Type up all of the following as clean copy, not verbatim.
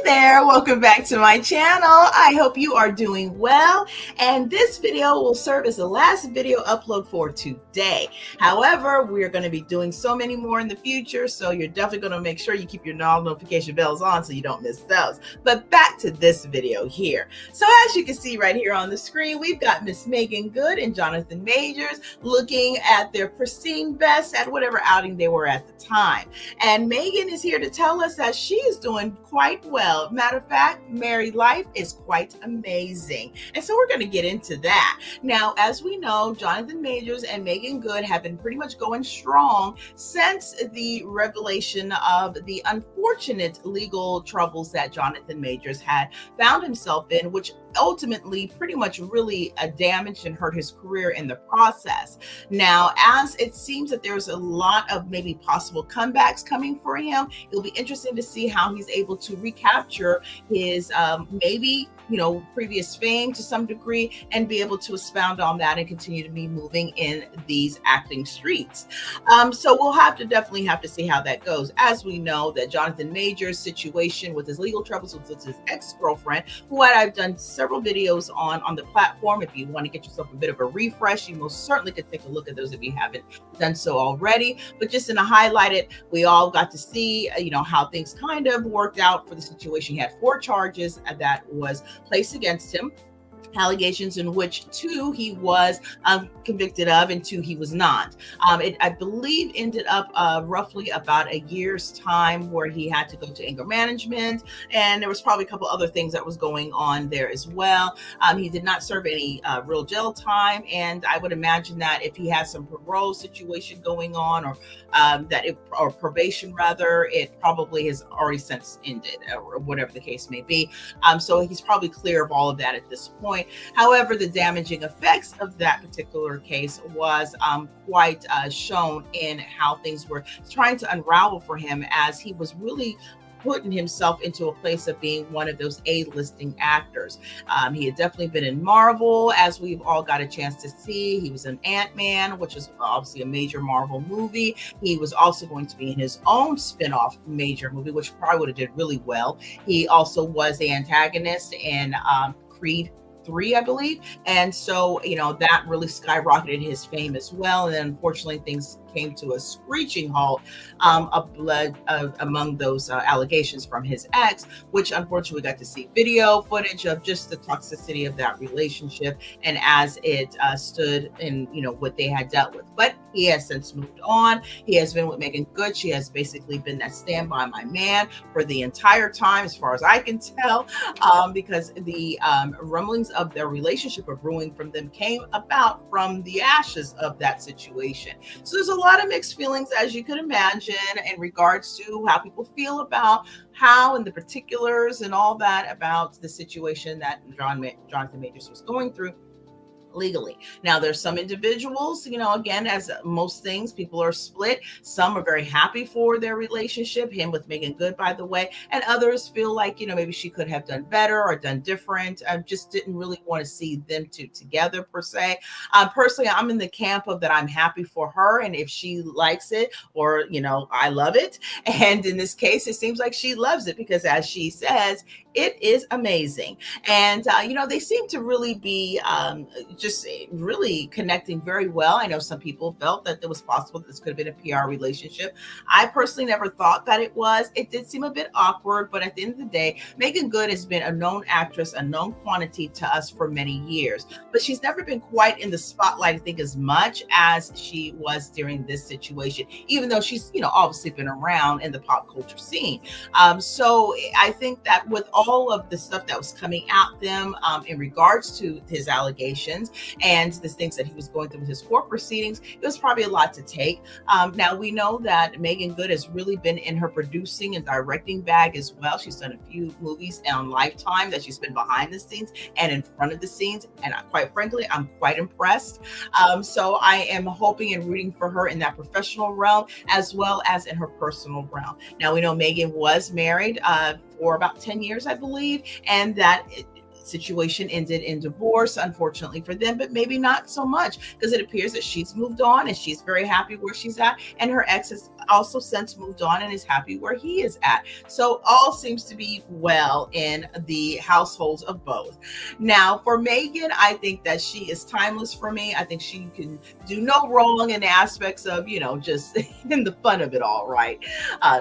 there, welcome back to my channel. I hope you are doing well, and this video will serve as the last video upload for today. However, we're going to be doing so many more in the future, so you're definitely going to make sure you keep your notification bells on so you don't miss those. But back to this video here. So as you can see right here on the screen, we've got Miss Meagan Good and Jonathan Majors looking at their pristine best at whatever outing they were at the time. And Meagan is here to tell us that she is doing quite well. Matter of fact, married life is quite amazing. And so we're going to get into that. Now, as we know, Jonathan Majors and Meagan Good have been pretty much going strong since the revelation of the unfortunate legal troubles that Jonathan Majors had found himself in, which ultimately pretty much really damaged and hurt his career in the process. Now, as it seems that there's a lot of maybe possible comebacks coming for him, it'll be interesting to see how he's able to recapture his previous fame to some degree and be able to expound on that and continue to be moving in these acting streets. So we'll definitely have to see how that goes. As we know that Jonathan Majors' situation with his legal troubles with his ex-girlfriend, who I've done several videos on the platform. If you want to get yourself a bit of a refresh, you most certainly could take a look at those if you haven't done so already. But just to highlight it, we all got to see, how things kind of worked out for the situation. He had 4 charges that was placed against him. Allegations in which 2 he was convicted of and 2 he was not. It, I believe, ended up roughly about a year's time where he had to go to anger management, and there was probably a couple other things that was going on there as well. He did not serve any real jail time, and I would imagine that if he had some parole situation going on, or probation rather, it probably has already since ended, or whatever the case may be. So he's probably clear of all of that at this point. However, the damaging effects of that particular case was quite shown in how things were trying to unravel for him, as he was really putting himself into a place of being one of those A-listing actors. He had definitely been in Marvel, as we've all got a chance to see. He was in Ant-Man, which is obviously a major Marvel movie. He was also going to be in his own spin-off major movie, which probably would have did really well. He also was the antagonist in Creed 3, I believe. And so, that really skyrocketed his fame as well. And then unfortunately, things came to a screeching halt among those allegations from his ex, which unfortunately we got to see video footage of just the toxicity of that relationship and as it stood in what they had dealt with. But he has since moved on. He has been with Meagan Good. She has basically been that stand by my man for the entire time, as far as I can tell, because the rumblings of their relationship or brewing from them came about from the ashes of that situation. So there's a lot of mixed feelings, as you could imagine, in regards to how people feel about how and the particulars and all that about the situation that Jonathan Majors was going through legally. Now, there's some individuals, again, as most things, people are split. Some are very happy for their relationship, him with Meagan Good, by the way, and others feel like, maybe she could have done better or done different. I just didn't really want to see them two together per se. Personally, I'm in the camp of that I'm happy for her, and if she likes it, or, I love it. And in this case, it seems like she loves it because, as she says, it is amazing. And, they seem to really be just really connecting very well. I know some people felt that it was possible that this could have been a PR relationship. I personally never thought that it was. It did seem a bit awkward, but at the end of the day, Meagan Good has been a known actress, a known quantity to us for many years, but she's never been quite in the spotlight, I think, as much as she was during this situation, even though she's, obviously been around in the pop culture scene. So I think that with all of the stuff that was coming at them in regards to his allegations and the things that he was going through with his court proceedings, it was probably a lot to take. Now, we know that Meagan Good has really been in her producing and directing bag as well. She's done a few movies on Lifetime that she's been behind the scenes and in front of the scenes. And quite frankly, I'm quite impressed. So I am hoping and rooting for her in that professional realm as well as in her personal realm. Now, we know Meagan was married for about 10 years, I believe, and that situation ended in divorce, unfortunately for them, but maybe not so much, because it appears that she's moved on and she's very happy where she's at. And her ex has also since moved on and is happy where he is at. So all seems to be well in the households of both. Now, for Meagan, I think that she is timeless for me. I think she can do no wrong in the aspects of, just in the fun of it all, right?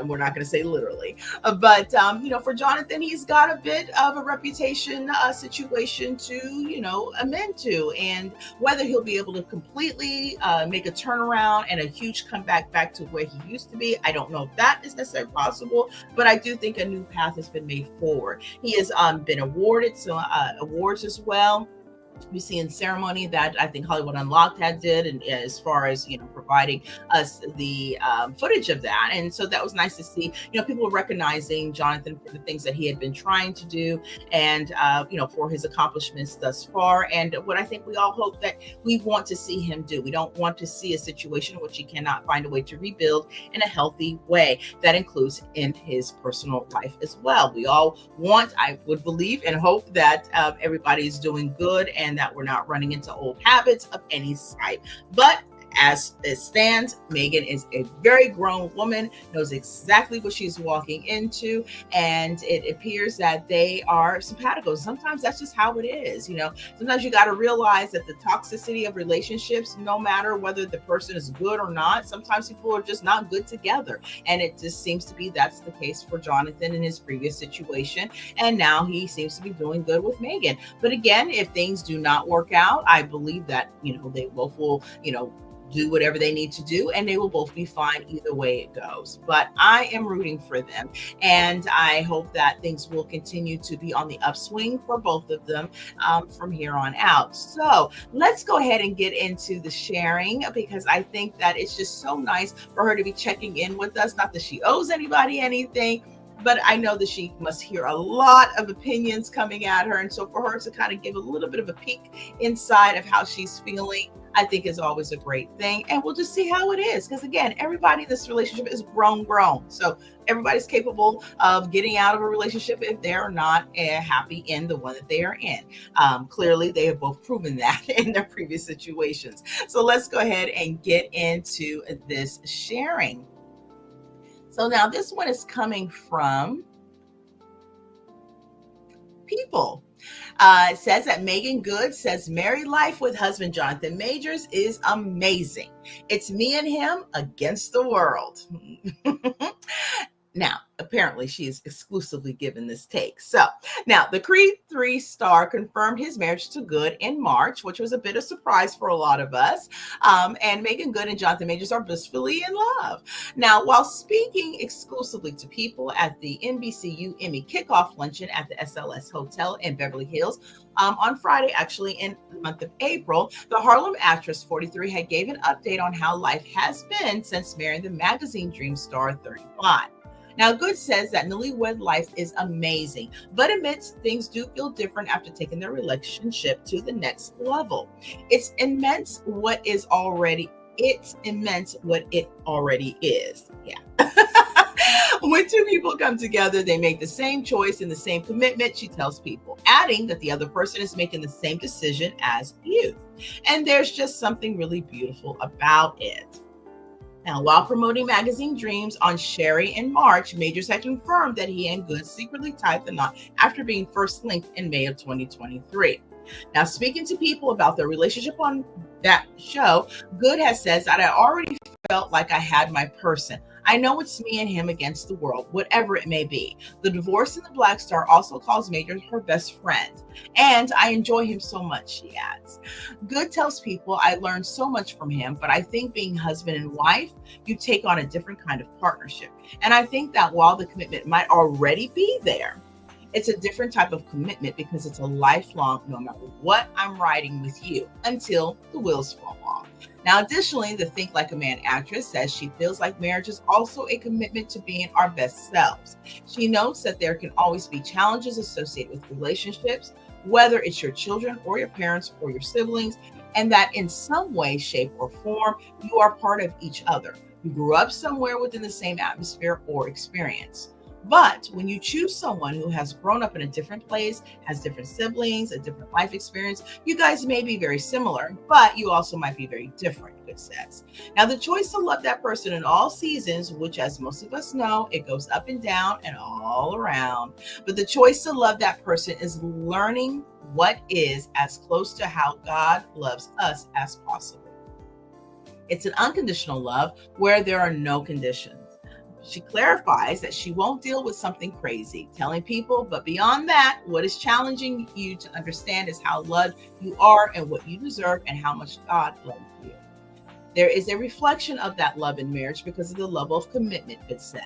We're not going to say literally. But for Jonathan, he's got a bit of a reputation situation to, amend to. And whether he'll be able to completely make a turnaround and a huge comeback back to where he used to be, I don't know if that is necessarily possible, but I do think a new path has been made forward. He has been awarded some awards as well. We see in ceremony that I think Hollywood Unlocked did, and as far as providing us the footage of that, and so that was nice to see. People recognizing Jonathan for the things that he had been trying to do, and for his accomplishments thus far, and what I think we all hope that we want to see him do. We don't want to see a situation in which he cannot find a way to rebuild in a healthy way. That includes in his personal life as well. We all want, I would believe and hope, that everybody is doing good and that we're not running into old habits of any type. But as it stands, Meagan is a very grown woman, knows exactly what she's walking into, and it appears that they are simpatico. Sometimes that's just how it is. Sometimes you got to realize that the toxicity of relationships, no matter whether the person is good or not, sometimes people are just not good together. And it just seems to be that's the case for Jonathan in his previous situation. And now he seems to be doing good with Meagan. But again, if things do not work out, I believe that, they both will, do whatever they need to do, and they will both be fine either way it goes. But I am rooting for them, and I hope that things will continue to be on the upswing for both of them from here on out. So let's go ahead and get into the sharing, because I think that it's just so nice for her to be checking in with us. Not that she owes anybody anything, but I know that she must hear a lot of opinions coming at her. And so for her to kind of give a little bit of a peek inside of how she's feeling, I think is always a great thing. And we'll just see how it is. Because again, everybody in this relationship is grown. So everybody's capable of getting out of a relationship if they're not happy in the one that they are in. Clearly, they have both proven that in their previous situations. So let's go ahead and get into this sharing. So now this one is coming from People. It says that Meagan Good says married life with husband Jonathan Majors is amazing. It's me and him against the world. Now, apparently she is exclusively given this take. So now the Creed 3 star confirmed his marriage to Good in March, which was a bit of surprise for a lot of us. And Meagan Good and Jonathan Majors are blissfully in love. Now, while speaking exclusively to People at the NBCU Emmy kickoff luncheon at the SLS Hotel in Beverly Hills on Friday, actually in the month of April, the Harlem actress 43 had gave an update on how life has been since marrying the magazine Dream star 35. Now, Good says that newlywed life is amazing, but admits things do feel different after taking their relationship to the next level. It's immense what it already is. Yeah. When two people come together, they make the same choice and the same commitment, she tells People, adding that the other person is making the same decision as you. And there's just something really beautiful about it. Now, while promoting magazine Dreams on Sherry in March, Majors had confirmed that he and Good secretly tied the knot after being first linked in May of 2023. Now, speaking to People about their relationship on that show, Good has said that I already felt like I had my person. I know it's me and him against the world, whatever it may be. The divorce in the Black Star also calls Major her best friend. And I enjoy him so much, she adds. Good tells People, I learned so much from him, but I think being husband and wife, you take on a different kind of partnership. And I think that while the commitment might already be there, it's a different type of commitment because it's a lifelong, no matter what, I'm riding with you until the wheels fall off. Now, additionally, the Think Like a Man actress says she feels like marriage is also a commitment to being our best selves. She notes that there can always be challenges associated with relationships, whether it's your children or your parents or your siblings, and that in some way, shape, or form, you are part of each other. You grew up somewhere within the same atmosphere or experience. But when you choose someone who has grown up in a different place, has different siblings, a different life experience, you guys may be very similar, but you also might be very different. Good sex. Now, the choice to love that person in all seasons, which, as most of us know, it goes up and down and all around. But the choice to love that person is learning what is as close to how God loves us as possible. It's an unconditional love where there are no conditions. She clarifies that she won't deal with something crazy, telling people, but beyond that, what is challenging you to understand is how loved you are and what you deserve and how much God loves you. There is a reflection of that love in marriage because of the level of commitment it says.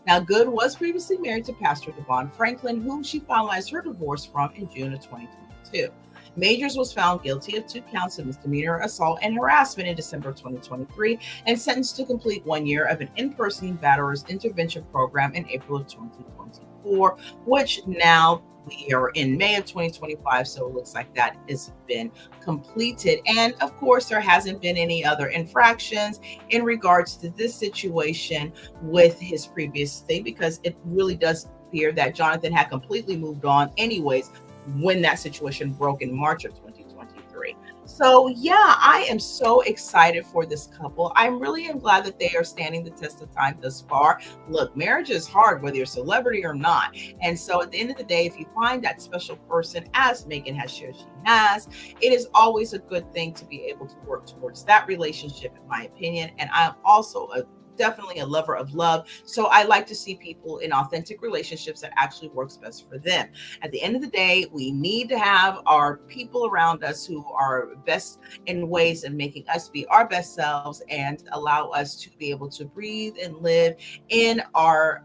Now, Good was previously married to Pastor Devon Franklin, whom she finalized her divorce from in June of 2022. Majors was found guilty of 2 counts of misdemeanor assault and harassment in December 2023 and sentenced to complete 1 year of an in-person batterers intervention program in April of 2024, which now we are in May of 2025, so it looks like that has been completed. And of course, there hasn't been any other infractions in regards to this situation with his previous thing, because it really does appear that Jonathan had completely moved on anyways when that situation broke in March of 2023. So yeah, I am so excited for this couple. I really am glad that they are standing the test of time thus far. Look, marriage is hard, whether you're a celebrity or not. And so at the end of the day, if you find that special person, as Meagan has shared she has, it is always a good thing to be able to work towards that relationship, in my opinion. And I'm also definitely a lover of love. So I like to see people in authentic relationships that actually works best for them. At the end of the day, we need to have our people around us who are best in ways of making us be our best selves and allow us to be able to breathe and live in our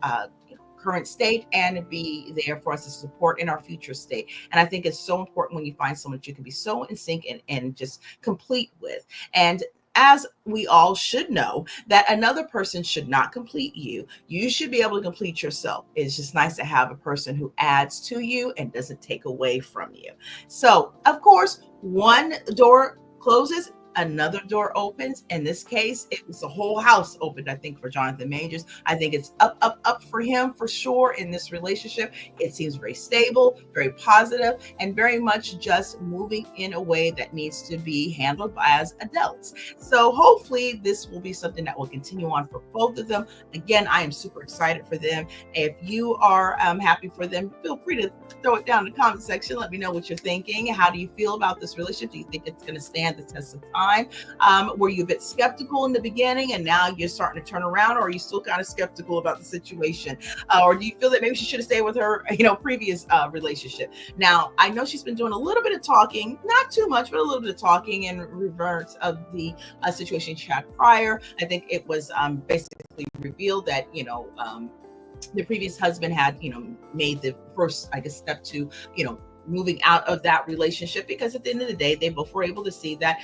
current state and be there for us to support in our future state. And I think it's so important when you find someone that you can be so in sync and just complete with. And as we all should know, that another person should not complete you. You should be able to complete yourself. It's just nice to have a person who adds to you and doesn't take away from you. So, of course, one door closes, another door opens. In this case, it was the whole house opened, I think, for Jonathan Majors. I think it's up, up, up for him for sure in this relationship. It seems very stable, very positive, and very much just moving in a way that needs to be handled as adults. So hopefully this will be something that will continue on for both of them. Again, I am super excited for them. If you are happy for them, feel free to throw it down in the comment section. Let me know what you're thinking. How do you feel about this relationship? Do you think it's going to stand the test of time? Were you a bit skeptical in the beginning and now you're starting to turn around, or are you still kind of skeptical about the situation? Or do you feel that maybe she should have stayed with her, previous relationship? Now, I know she's been doing a little bit of talking, not too much, but a little bit of talking in reverse of the situation she had prior. I think it was basically revealed that, the previous husband had, made the first, step to, moving out of that relationship, because at the end of the day, they both were able to see that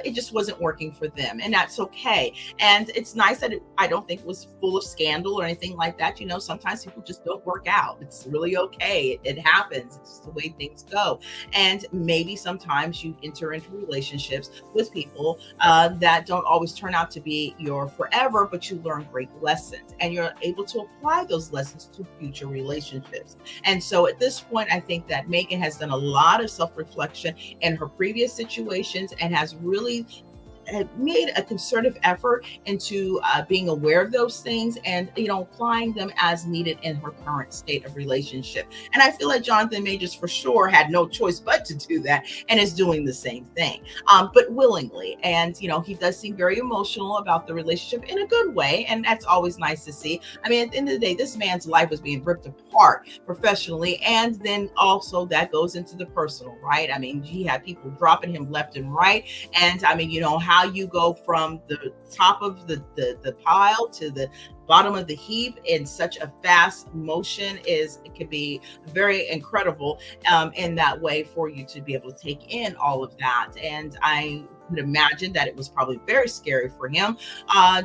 it just wasn't working for them, and that's okay. And it's nice that I don't think it was full of scandal or anything like that. Sometimes people just don't work out. It's really okay. It happens. It's just the way things go. And maybe sometimes you enter into relationships with people that don't always turn out to be your forever, but you learn great lessons and you're able to apply those lessons to future relationships. And so at this point, I think that Meagan has done a lot of self-reflection in her previous situations and has really made a concerted effort into being aware of those things and applying them as needed in her current state of relationship. And I feel like Jonathan Majors for sure had no choice but to do that and is doing the same thing, but willingly. And he does seem very emotional about the relationship in a good way, and that's always nice to see. I mean, at the end of the day, this man's life was being ripped apart professionally, and then also that goes into the personal, right? I mean, he had people dropping him left and right, and I mean, how you go from the top of the pile to the bottom of the heap in such a fast motion it could be very incredible in that way for you to be able to take in all of that. And I would imagine that it was probably very scary for him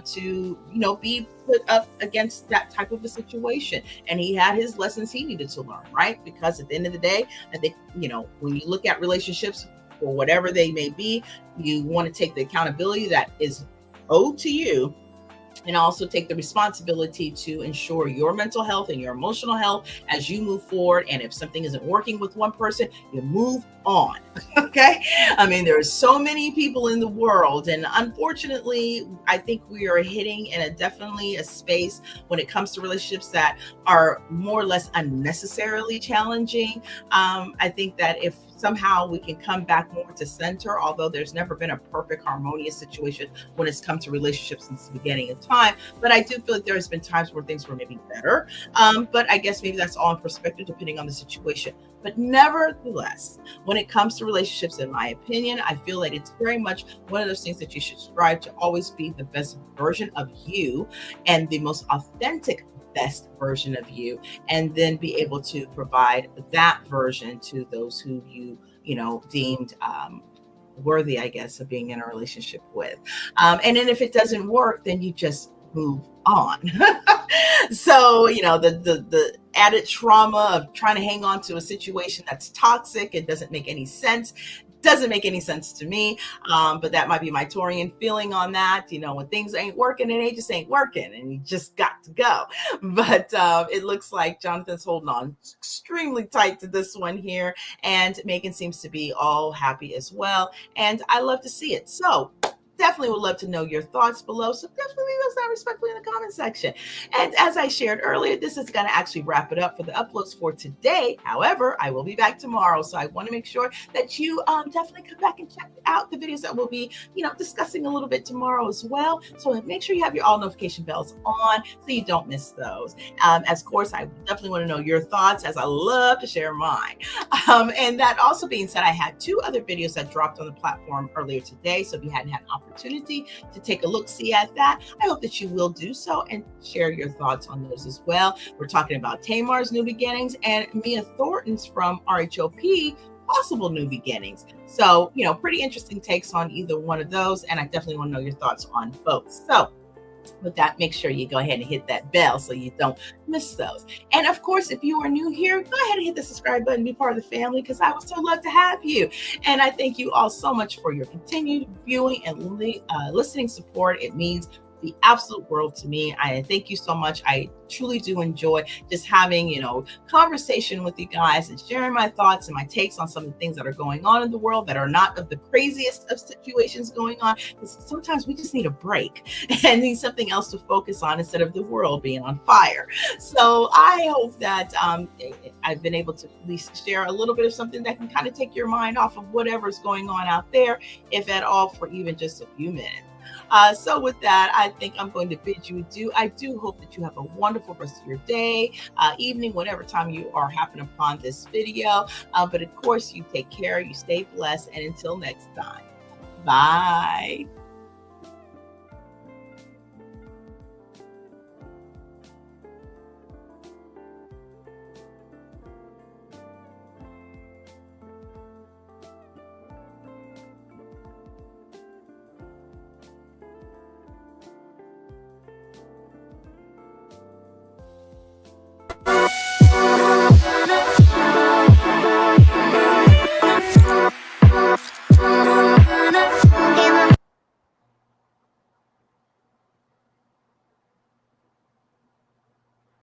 to be put up against that type of a situation. And he had his lessons he needed to learn, right? Because at the end of the day, I think when you look at relationships, or whatever they may be, you want to take the accountability that is owed to you and also take the responsibility to ensure your mental health and your emotional health as you move forward. And if something isn't working with one person, you move on. Okay. I mean, there are so many people in the world, and unfortunately, I think we are hitting in definitely a space when it comes to relationships that are more or less unnecessarily challenging. I think that if somehow we can come back more to center, although there's never been a perfect harmonious situation when it's come to relationships since the beginning of time, but I do feel like there's been times where things were maybe better. But I guess maybe that's all in perspective depending on the situation. But nevertheless, when it comes to relationships, in my opinion, I feel like it's very much one of those things that you should strive to always be the best version of you and the most authentic best version of you, and then be able to provide that version to those who you deemed worthy, I guess, of being in a relationship with. And then if it doesn't work, then you just move on. So, the added trauma of trying to hang on to a situation that's toxic, it doesn't make any sense. Doesn't make any sense to me. But that might be my Taurian feeling on that. When things ain't working, they just ain't working, and you just got to go. But it looks like Jonathan's holding on extremely tight to this one here, and Meagan seems to be all happy as well. And I love to see it. So definitely would love to know your thoughts below. So definitely leave us that respectfully in the comment section. And as I shared earlier, this is going to actually wrap it up for the uploads for today. However, I will be back tomorrow. So I want to make sure that you definitely come back and check out the videos that we'll be, discussing a little bit tomorrow as well. So make sure you have your all notification bells on so you don't miss those. As of course, I definitely want to know your thoughts, as I love to share mine. And that also being said, I had 2 other videos that dropped on the platform earlier today. So if you hadn't had an opportunity to take a look-see at that, I hope that you will do so and share your thoughts on those as well. We're talking about Tamar's New Beginnings and Mia Thornton's from RHOP Possible New Beginnings. So, pretty interesting takes on either one of those, and I definitely want to know your thoughts on both. So with that, make sure you go ahead and hit that bell so you don't miss those. And of course, if you are new here, go ahead and hit the subscribe button, be part of the family, because I would so love to have you. And I thank you all so much for your continued viewing and listening support. It means the absolute world to me. I thank you so much. I truly do enjoy just having, conversation with you guys and sharing my thoughts and my takes on some of the things that are going on in the world that are not of the craziest of situations going on. Because sometimes we just need a break and need something else to focus on instead of the world being on fire. So I hope that I've been able to at least share a little bit of something that can kind of take your mind off of whatever's going on out there, if at all, for even just a few minutes. So with that, I think I'm going to bid you adieu. I do hope that you have a wonderful rest of your day, evening, whatever time you are happen upon this video. But of course, you take care, you stay blessed, and until next time, bye.